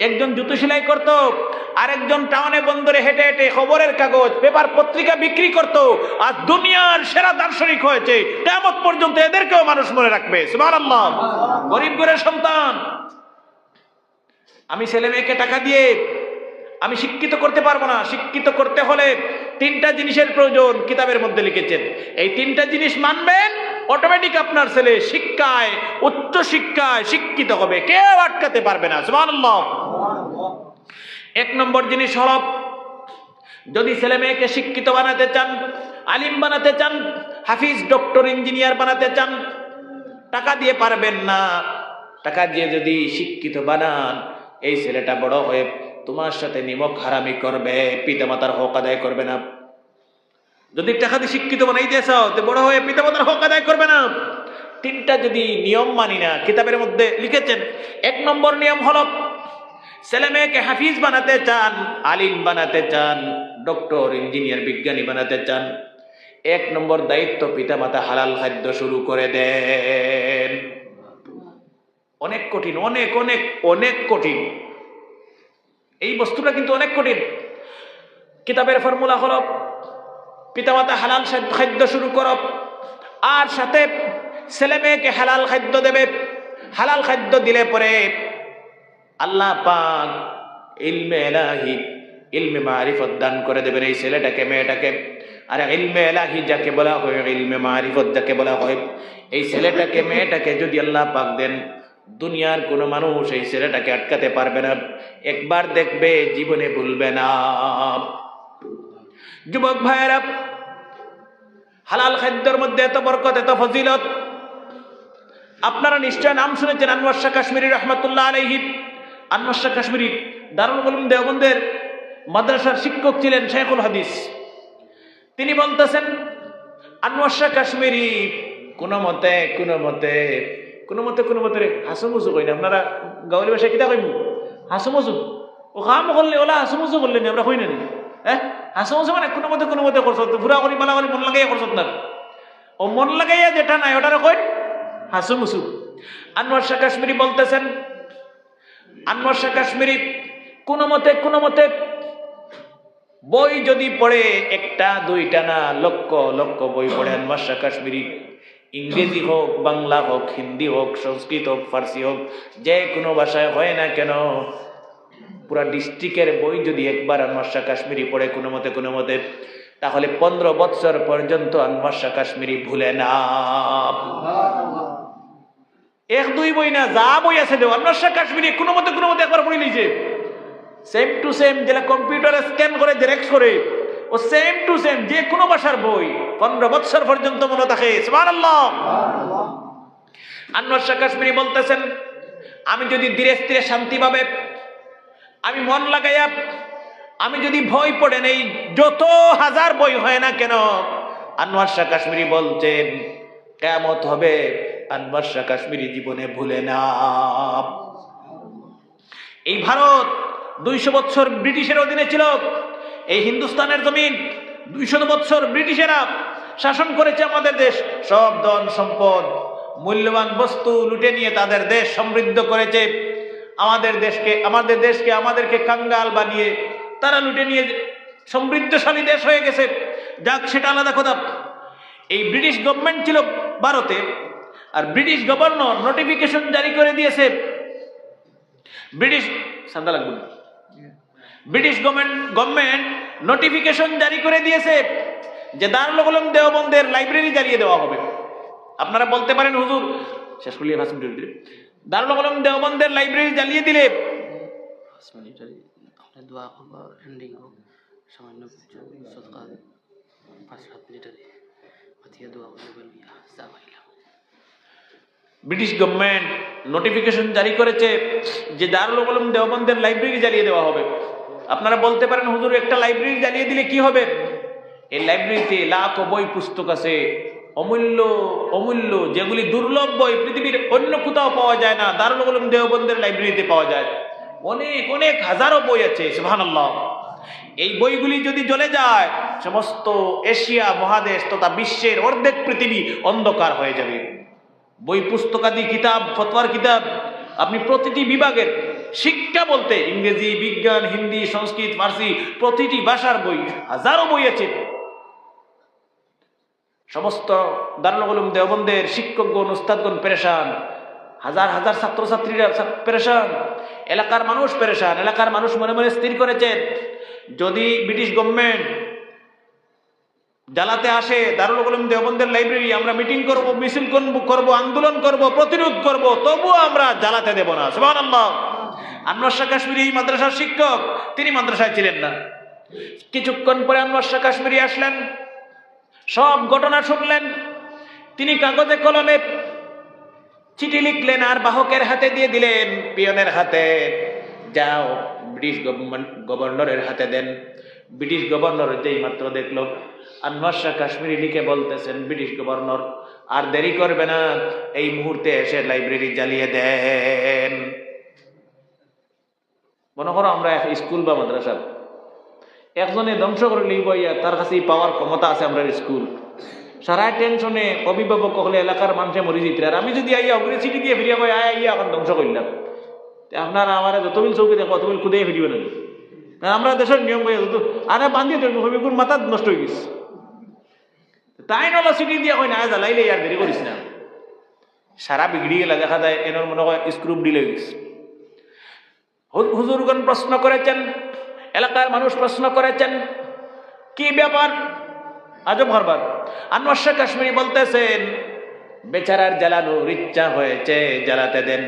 একজন জুতো সেলাই করত, আরেকজন টাউনে বন্দরে হেঁটে হেঁটে খবরের কাগজ, পেপার, পত্রিকা বিক্রি করত, আর দুনিয়ার সেরা দার্শনিক হয়েছে। কিয়ামত পর্যন্ত এদেরকেও মানুষ মনে রাখবে। সুবহানাল্লাহ। গরিব ঘরের সন্তান। আমি ছেলে মেয়েকে টাকা দিয়ে আমি শিক্ষিত করতে পারবো না। শিক্ষিত করতে হলে 3টা জিনিসের প্রয়োজন, কিতাবের মধ্যে লিখেছেন। এই 3টা জিনিস মানবেন, অটোমেটিক আপনার ছেলে শিক্ষায়, উচ্চ শিক্ষায় শিক্ষিত হবে, কেউ আটকাতে পারবে না। সুবহানাল্লাহ। 1 নম্বর জিনিস হলো, যদি ছেলে মেয়েকে শিক্ষিত বানাতে চান, আলিম বানাতে চান, হাফিজ, ডক্টর, ইঞ্জিনিয়ার বানাতে চান, টাকা দিয়ে পারবেন না। টাকা দিয়ে যদি শিক্ষিত বানান, এই ছেলেটা বড় হয়ে তোমার সাথে নিমক হারামি করবে, পিতামাতার হক আদায় করবে না। যদি টাকা দিয়ে শিক্ষিত বানাইতে চাও তো বড় হয়ে পিতামাতার হক আদায় করবে না। তিনটা যদি নিয়ম মানি না, কিতাবের মধ্যে লিখেছেন 1 নম্বর নিয়ম হলো ছেলে মেয়েকে হাফিজ বানাতে চান, আলিম বানাতে চান, ডক্টর, ইঞ্জিনিয়ার, বিজ্ঞানী বানাতে চান, 1 নম্বর দায়িত্ব পিতামাতা হালাল খাদ্য শুরু করে দেন। অনেক কঠিন, অনেক অনেক অনেক কঠিন এই বস্তুটা, কিন্তু অনেক কঠিন। কিতাবের ফর্মুলা হলো পিতামাতা হালাল খাদ্য শুরু করো, আর সাথে ছেলে মেয়েকে হালাল খাদ্য দেবে। হালাল খাদ্য দিলে পরে আল্লাহ পাক ইলমে ইলাহি, ইলমে মারিফত দান করে দেবেন এই ছেলেটাকে মেয়েটাকে। আর ইলমে ইলাহি যাকে বলা হয়, ইলমে মারিফত যাকে বলা হয়, এই ছেলেটাকে মেয়েটাকে যদি আল্লাহ পাক দেন, দুনিয়ার কোনো মানুষ এই ছেলেটাকে আটকাতে পারবে না। একবার দেখবে, জীবনে ভুলবে না। যুবক ভাইয়েরা, হালাল খাদ্যের মধ্যে এত বরকত, এত ফজিলত। আপনারা নিশ্চয় নাম শুনেছেন আনোয়ার শাহ কাশ্মীরি রহমতুল্লাহ আলাইহি। আনোয়ার শাহ কাশ্মীরি দারুল উলুম দেওবন্দের মাদ্রাসার শিক্ষক ছিলেন, শেখুল হাদিস। তিনি বলতেছেন আনোয়ার শাহ কাশ্মীরি কোনো মতে হাসুমুজু কই না। আপনারা গাওয়ালি ভাষায় কিতা কইব? হাসুমুজু। ও কাম করলে ওলা হাসুমুজু করলেন, আমরা কই না নি? হ্যাঁ, হাসুমুজু মানে কোনো মতে করছো, পুরা করি বালা করি মন লাগাইয়া করছো না। ও মন লাগাইয়া যেটা নাই ওটারে কই হাসুমুজু। আনোয়ার শাহ কাশ্মীরি বলতেছেন, আনোয়ার শাহ কাশ্মীরি কোনো মতে বই যদি পড়ে, 1টা 2টা না, লক্ষ লক্ষ বই পড়ে আনোয়ার শাহ কাশ্মীরি। ইংরেজি হোক, বাংলা হোক, হিন্দি হোক, সংস্কৃত হোক, ফার্সি হোক, যে কোনো ভাষায় হয় না কেন, পুরা ডিস্ট্রিক্টের বই যদি একবার আনোয়ার শাহ কাশ্মীরি পড়ে কোনো মতে, তাহলে 15 বছর পর্যন্ত আনোয়ার শাহ কাশ্মীরি ভুলে না। 1-2 বই না, যা বই আছে দেও আনোয়ার শাহ কাশ্মীরি কোনো মতে একবার পড়ে নিয়েছে। সেম টু সেম, যেটা কম্পিউটারে স্ক্যান করে জেরক্স করে, ও সেম টু সেম যে কোনো ভাষার বই 15 বছর পর্যন্ত মনে থাকে। সুবহানাল্লাহ। আনোয়ার শাহ কাশ্মীরি বলতেছেন, আমি যদি ধীরে স্থিরে শান্তি পাবে, আমি মন লাগাইয়া, আমি যদি বই পড়ে নেই, যত হাজার বই হয় না কেন, আনোয়ার শাহ কাশ্মীরি বলছেন কিয়ামত হবে, আনোয়ার শাহ কাশ্মীরি জীবনে ভুলে না। এই ভারত 200 বছর ব্রিটিশের অধীনে ছিল। এই হিন্দুস্তানের জমিন 200 বছর ব্রিটিশেরা শাসন করেছে আমাদের দেশ। সব ধন সম্পদ, মূল্যবান বস্তু লুটে নিয়ে তাদের দেশ সমৃদ্ধ করেছে। আমাদেরকে কাঙ্গাল বানিয়ে তারা লুটে নিয়ে সমৃদ্ধশালী দেশ হয়ে গেছে। যাক, সেটা আলাদা কথা। এই ব্রিটিশ গভর্নমেন্ট ছিল ভারতে, আর ব্রিটিশ গভর্নর নোটিফিকেশন জারি করে দিয়েছে। ব্রিটিশ গভর্নমেন্ট নোটিফিকেশন জারি করে দিয়েছে যে দারুল উলুম দেওবন্দের লাইব্রেরি জ্বালিয়ে দেওয়া হবে। আপনারা বলতে পারেন, হুজুর শেষ করলিয়ে ভাষণ দিলে দারুল উলুম দেওবন্দের লাইব্রেরি জ্বালিয়ে দিলে ব্রিটিশ গভর্নমেন্ট নোটিফিকেশন জারি করেছে যে দারুল উলুম দেওবন্দের লাইব্রেরি জ্বালিয়ে দেওয়া হবে। আপনারা বলতে পারেন, হুজুর একটা লাইব্রেরি জ্বালিয়ে দিলে কি হবে? এই লাইব্রেরিতে লাখো বই পুস্তক আছে, অমূল্য যেগুলি দুর্লভ বই, পৃথিবীর অন্য কোথাও পাওয়া যায় না, দারুল উলুম দেওবন্দের লাইব্রেরিতে পাওয়া যায়। অনেক হাজারো বই আছে। সুবহানাল্লাহ। এই বইগুলি যদি জ্বলে যায়, সমস্ত এশিয়া মহাদেশ তথা বিশ্বের অর্ধেক পৃথিবী অন্ধকার হয়ে যাবে। বই পুস্তকাদি কিতাব, ফতোয়ার কিতাব, আপনি প্রতিটি বিভাগের শিক্ষা বলতে ইংরেজি, বিজ্ঞান, হিন্দি, সংস্কৃত, ফার্সি, প্রতিটি ভাষার বই, হাজারো বই আছে। সমস্ত দারুল উলুম দেওবন্দের শিক্ষকগণ, উস্তাদগণ পেরেশান, হাজার হাজার ছাত্রছাত্রীরা পেরেশান, এলাকার মানুষ পেরেশান। এলাকার মানুষ মনে মনে স্থির করেছেন, যদি ব্রিটিশ গভর্নমেন্ট জ্বালাতে আসে দারুল উলুম দেওবন্দের লাইব্রেরি, আমরা মিটিং করব, মিছিল করব, আন্দোলন করব, প্রতিরোধ করব, তবুও আমরা জ্বালাতে দেব না। সুবহানাল্লাহ। আনোয়ার শাহ কাশ্মীরি মাদ্রাসার শিক্ষক, তিনি মাদ্রাসায় ছিলেন না। কিছুক্ষণ পরে আনোয়ার শাহ কাশ্মীরি আসলেন, সব ঘটনা শুনলেন। তিনি কাগজে কলমে চিঠি লিখলেন আর বাহকের হাতে দিয়ে দিলেন, পিয়নের হাতে, যাও ব্রিটিশ গভর্নরের হাতে দেন। ব্রিটিশ গভর্নর যেই মাত্র দেখলো আনোয়ার শাহ কাশ্মীরি লিখে বলতেছেন ব্রিটিশ গভর্নর আর দেরি করবে না, এই মুহূর্তে এসে লাইব্রেরি জ্বালিয়ে দেন। মনে করো আমরা স্কুল বা মাদ্রাসা একজনে ধ্বংস করে লিখব, তার কাছে পাওয়ার ক্ষমতা আছে। আমরা স্কুল সারা টেনশনে অভিভাবক হলে এলাকার মানুষে মরি যেত, আর আমি যদি আইয়া অগ্রে চিঠি দিয়ে ফিরিয়া কই আইয়া এখন ধ্বংস করলাম, আপনারা আমার যতবিল চৌকি দেখো অতবিল খুদে ফিরিবে না। আমরা দেশের নিয়ম করে আরে বান্ধিয়ে ধরবো হবিগুর মাথা নষ্ট হয়ে গেছে, তাই নলা চিঠি দিয়ে কই না জ্বালাইলে আর দেরি করিস না, সারা বিগড়ি গেলা দেখা যায় এনার মনে হয় স্ক্রুপ ডিলে গেছে। হুজুরগণ প্রশ্ন করেছেন, এলাকার মানুষ প্রশ্ন করেছেন, কি ব্যাপার আজব ঘরবার। আনোয়ার শাহ কাশ্মীরি বলতেছেন বেচারার জ্বালানোর ইচ্ছা হয়েছে, জ্বালাতে দেন।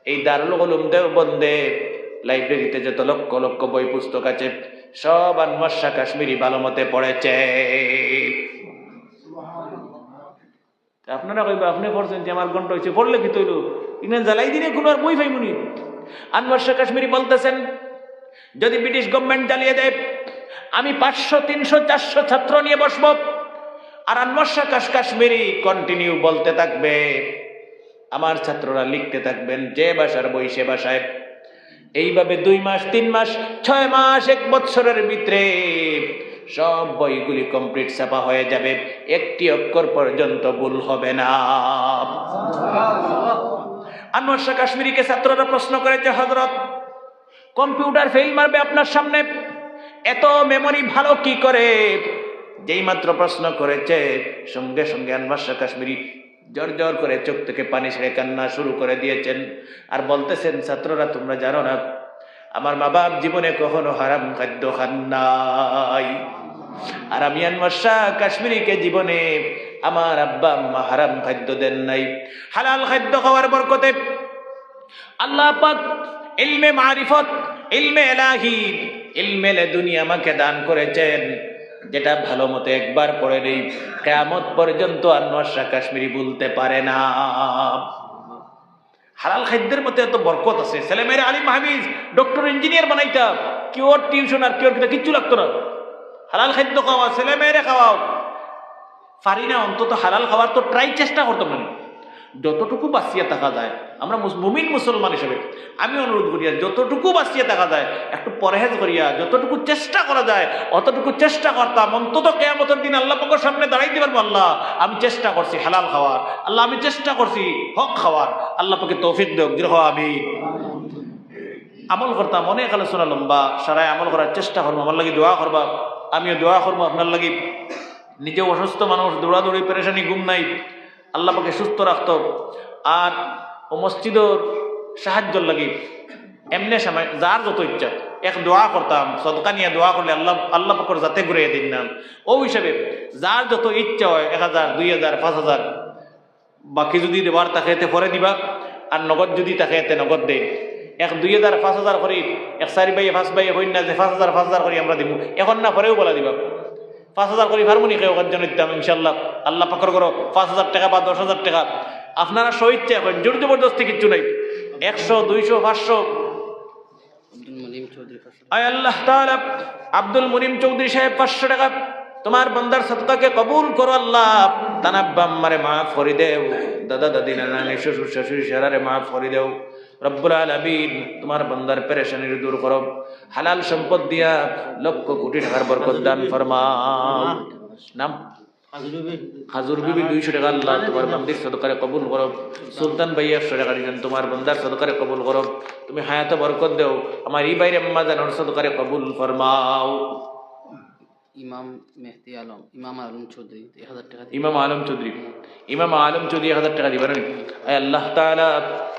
এই দারুল উলুম দেওবন্দে লাইব্রেরিতে যত লক্ষ লক্ষ বই পুস্তক আছে সব আনোয়ার শাহ কাশ্মীরি ভালো মতে পড়েছে। আপনারা কইবা আপনি পড়ছেন যে আমার ঘন্টা হয়েছে, পড়লে কি তৈল ইনে জ্বালাই দিনে কোনো আর বই পাইমুনি। আনোয়ার শাহ কাশ্মীরি বলতেছেন যদি ব্রিটিশ গভর্নমেন্ট জ্বালিয়ে দেয় আমি 500, 300, 400 ছাত্র নিয়ে বসবো। আর আনোয়ার শাহ কাশ্মীরি কন্টিনিউ বলতে থাকবে, আমার ছাত্ররা লিখতে থাকবেন যে ভাষার বই সে ভাষায়। এইভাবে 2 মাস, 3 মাস, 6 মাস, 1 বছরের ভিতরে সব বইগুলি কমপ্লিট ছাপা হয়ে যাবে, একটি অক্ষর পর্যন্ত ভুল হবে না। আনোয়ার শাহ কাশ্মীরিকে ছাত্ররা প্রশ্ন করেছে, হযরত কম্পিউটার ফেল মারবে আপনার সামনে, এত মেমোরি ভালো কি করে? যেই মাত্র প্রশ্ন করেছে সঙ্গে সঙ্গে আনোয়ার শাহ কাশ্মীরি জোর জোর করে চোখ থেকে পানি ছেড়ে কান্না শুরু করে দিয়েছেন আর বলতেছেন, ছাত্ররা তোমরা জানো না আমার মা বাপ জীবনে কখনো হারাম খাদ্য খান নাই, আর আমি আনোয়ার শাহ কাশ্মীরিকে জীবনে আমার আব্বা আম্মা হারাম খাদ্য দেন নাই। হালাল খাদ্য খাওয়ার বরকতে আল্লাহ পাক ইলমে মারিফত, ইলমে ইলাহি, ইলমে লাদুনি আমাকে দান করেছেন, যেটা ভালো মতো একবার পড়ে নেই কিয়ামত পর্যন্ত আনোয়ার শাহ কাশ্মীরি বলতে পারে না। হালাল খাদ্যের মধ্যে এত বরকত আছে, ছেলেমেয়েরা আলিম হাফিজ ডক্টর ইঞ্জিনিয়ার বানাইতা, কেউ টিউশন আর কেউ কিচ্ছু লাগতো না। হালাল খাদ্য খাওয়া, ছেলেমেয়েরা খাওয়াও, পারি না অন্তত হালাল খাওয়ার তো ট্রাই চেষ্টা করতাম না। যতটুকু বাঁচিয়ে থাকা যায়, আমরা মুমিন মুসলমান হিসেবে আমি অনুরোধ করি যতটুকু বাঁচিয়ে থাকা যায় একটু পরহেজ করিয়া যতটুকু চেষ্টা করা যায় অতটুকু চেষ্টা করতাম, অন্তত কিয়ামতের দিন আল্লাহ পাকের সামনে দাঁড়াইতে পারবো, আল্লাহ আমি চেষ্টা করছি হালাল খাওয়ার, আল্লাহ আমি চেষ্টা করছি হক খাওয়ার, আল্লাহ পাকে তৌফিক দেব। আমি আমল করতাম, অনেক আলোচনা লম্বা, সারায় আমল করার চেষ্টা করবো, আমার লাগি দোয়া করবা, আমিও দোয়া করবো আপনার লাগি। নিজে অসুস্থ মানুষ, দৌড়াদৌড়ি পেরেশানি, ঘুম নাই, আল্লাহ পাকে সুস্থ রাখত। আর ও মসজিদর সাহায্য লাগি এমনি সময় যার যত ইচ্ছা এক দোয়া করতাম, সদকা নিয়ে দোয়া করলে আল্লাহ পাকের যাতে ঘুরিয়ে দিন না। ও হিসাবে যার যত ইচ্ছা হয় 1000, 2000, 5000 বাকি যদি দেবার তাকে এতে পরে দিবা, আর নগদ যদি তাকে এতে নগদ দেয় 2000, 5000 করি 1 ভাইয়ে 5 ভাইয়ে হইন না যে 5000 5000 করি আমরা দিব, এখন না পরেও বলা দিবা 5000 করি ফার্মুনি কেউ জন্য দিতাম ইনশাল্লাহ। আল্লাহ পাকর করো 5000 টাকা বা 10,000 টাকা আপনারা সহিচ্ছে, এখন জোর জবরদস্তি কিচ্ছু নাই, 100, 200, 500। আয় আল্লাহ তাআলা আব্দুল মুনিম চৌধুরী সাহেব 500 টাকা তোমার বান্দার সদকাকে কবুল করো আল্লাহ, তানাব্বা আম্মারে মাফ করে দেও, দাদা দাদি নানা শ্বশুর শাশুড়ি সারারে মাফ করে দেও। রব্বুল আলামিন তোমার বান্দার পেরেশানি দূর করো, হালাল সম্পদ দিয়া লক্ষ কোটি টাকার বরকত দান ফরমাও। নাম হাজুর বিবি 200 টাকা আল্লাহ তোমার বান্দির সদকারে কবুল করো। সুলতান ভাই 100 টাকা দিলেন, তোমার বান্দার সদকারে কবুল করো, তুমি হায়াতে বরকত দেও, আমার এই বাইরে আম্মা জানার সদকারে কবুল ফরমাও। ইমাম মেহদি আলম, ইমাম আলম চৌধুরী 1000 টাকা, ইমাম আলম চৌধুরী, ইমাম আলম চৌধুরী 1000 টাকা দিবেন। আয় আল্লাহ তাআলা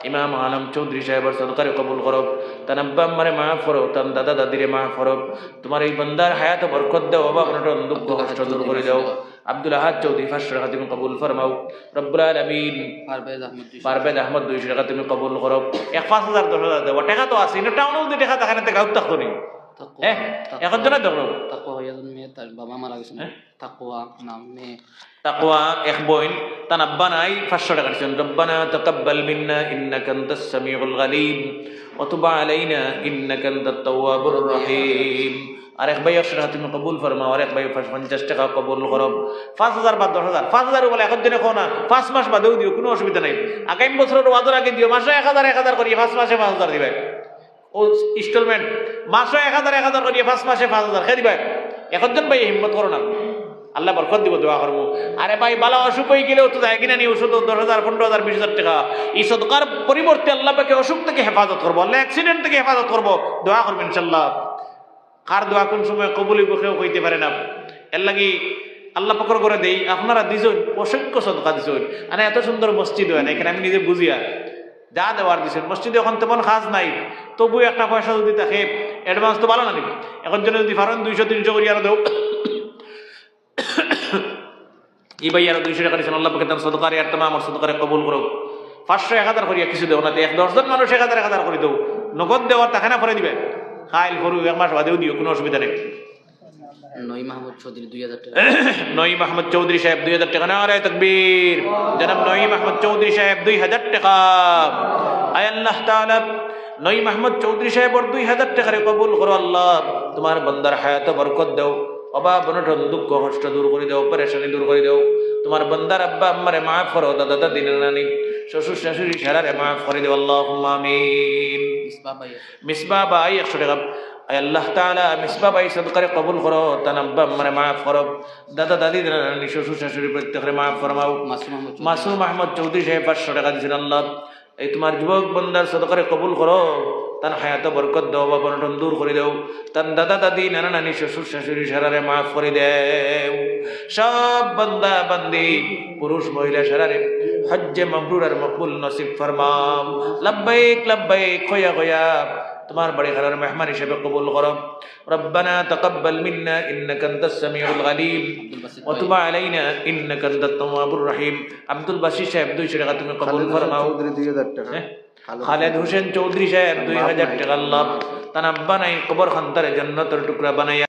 ইমাম আলম চৌধুরী সাহেবের সদকারে কবুল করো, তানাব্বা আম্মারে মাফ করো, তান দাদা দাদিরে মাফ করো, তোমার এই বান্দার হায়াতে বরকত দাও, অভাব অনটন দুঃখ কষ্ট দূর করে দাও। আব্দুল আহাদ চৌধুরী 500 টাকা তুমি কবুল ফরমাও। রব্বুল আলামিন পারভেজ আহমদ 200 টাকা তুমি কবুল করো। 5000 10,000 দেব টাকা তো আছে না, টাউনও যদি টাকা থাকে না গাউত থাকতো নি, হ্যাঁ এখন জন্য দেখো তাকওয়া ইয়াদুন মে তার বাবা মারা গেছেন, তাকওয়া নাম মে তাকওয়া এক বইন তানাব্বা নাই 500 টাকা দিয়েছেন। রব্বানা তাকাব্বাল মিন্না ইন্নাকা আনতাস সামিউল আলিম ওয়া তুব আলাইনা ইন্নাকা আনতাত তাওয়াবুর রহিম। আরেক ভাই 100 টাকা তুমি কবুল ফরমাও, আরেক ভাই 50 টাকা কবুল করো। 5000 বা 10000, 5000 বলে এখন দিনে খো না, 5 মাস বাদেও দিও, কোনো অসুবিধা নাই। আগামী বছরের ওয়াজের আগে দিও, মাসে 1000 করিয়ে 5 মাসে 5000 দিবে। ও ইনস্টলমেন্ট মাসে 1000 করিয়ে 5 মাসে 5000 খেয়ে দিবে। একজন ভাই হিম্মত করো না, আল্লাহ বরকত দিব, দোয়া করবো। আরে ভাই বালা অসুখ হয়ে গেলেও তো যায় কিনা নি ওষুধ 10,000, 15,000, 20,000 টাকা। এই সদকার পরিবর্তে আল্লাহ পাকে অসুখ থেকে হেফাজত করবো, আল্লাহ অ্যাক্সিডেন্ট থেকে হেফাজত করবো, দোয়া করবেন ইনশাল্লাহ। কার দোয়া কোন সময় কবুল কেউ হইতে পারে না, এর লাগি আল্লাহ পকর করে দেই। আপনারা দিছেন অসংখ্য সদকা দিছেন, মানে এত সুন্দর মসজিদ হয় না এখানে, আমি নিজে বুঝিয়া যা দেওয়ার দিছেন। মসজিদে এখন তেমন কাজ নাই, তবু একটা পয়সা যদি থাকে অ্যাডভান্স তো ভালো না নাকি? এখন জন্য যদি পারেন 200-300 করি আরো দেও। এই ভাই আরো 200 টাকা দিচ্ছেন, আল্লাহ পাকে তার সদকারে আর তোমার আমার সদকারে কবুল করো। 500-1000 করিয়া কিছু দেও না, 10 জন মানুষ 1000 করে দেও, নগদ দেওয়ার তাকে না করে দিবে, খাইল ফরু 1 মাস বাদেও দিও, কোনো অসুবিধা নেই। নই মাহমুদ চৌধুরী 2000 টাকা। নঈম আহমদ চৌধুরী সাহেব 2000 টাকা। নারে তাকবীর। জনাব নঈম আহমদ চৌধুরী সাহেব 2000 টাকা। আয় আল্লাহ তাআলা নঈম আহমদ চৌধুরী সাহেব 2000 টাকারে কবুল করো আল্লাহ। তোমার বান্দার হায়াতে বরকত দাও, অভাব অনটন দুঃখ কষ্ট দূর করে দাও, পেরেশানি দূর করে দাও। তোমার বান্দার আব্বা আম্মারে মাফ করো, দাদা দাদি নানি শ্বশুর শাশুড়ি সারারে মাফ করে দাও, আল্লাহুম্মা আমিন। মিসবাহ ভাই 100 টাকা। আয় আল্লাহ তাআলা মিসবাহ ভাই সদকারে কবুল করো, তার আব্বা আম্মারে মাফ করো, দাদা দাদি নানি শ্বশুর শাশুড়ি প্রত্যেকরে মাফ ফরমাও। মাসুম আহমদ চৌধুরী সাহেব 500 টাকা দিয়েছেন আল্লাহ। এই তোমার যুবক বান্দার সদকারে কবুল করো, তার হায়াতে বরকত দাও, বা বনটন দূর করে দাও, তার দাদা দাদি নানা নানি শ্বশুর শাশুড়ি সারারে মাফ করে দেও। সব বান্দা বান্দি পুরুষ মহিলা সারারে হজ্জে মাবরুর আর মকবুল নসিব ফরমাও। লব্বাইক লব্বাইক খয়া খয়া তোমার বাড়ি ঘরের মেহমান হিসেবে কবুল করো। রব্বানা তাকাব্বাল মিন্না ইন্নাকা আনতাস সামিউল আলিম ওয়া তুব আলাইনা ইন্নাকা আনতাত তাওয়াবুর রহিম। আব্দুল বাসির সাহেব 200 টাকা তুমি কবুল ফরমাও। 2000 টাকা। খালেদ হোসেন চৌধুরী সাহেব 2000 টাকা আল্লাহ। তার আব্বা নাই কবর খান্তারে জান্নাতের টুকরা বানাইয়া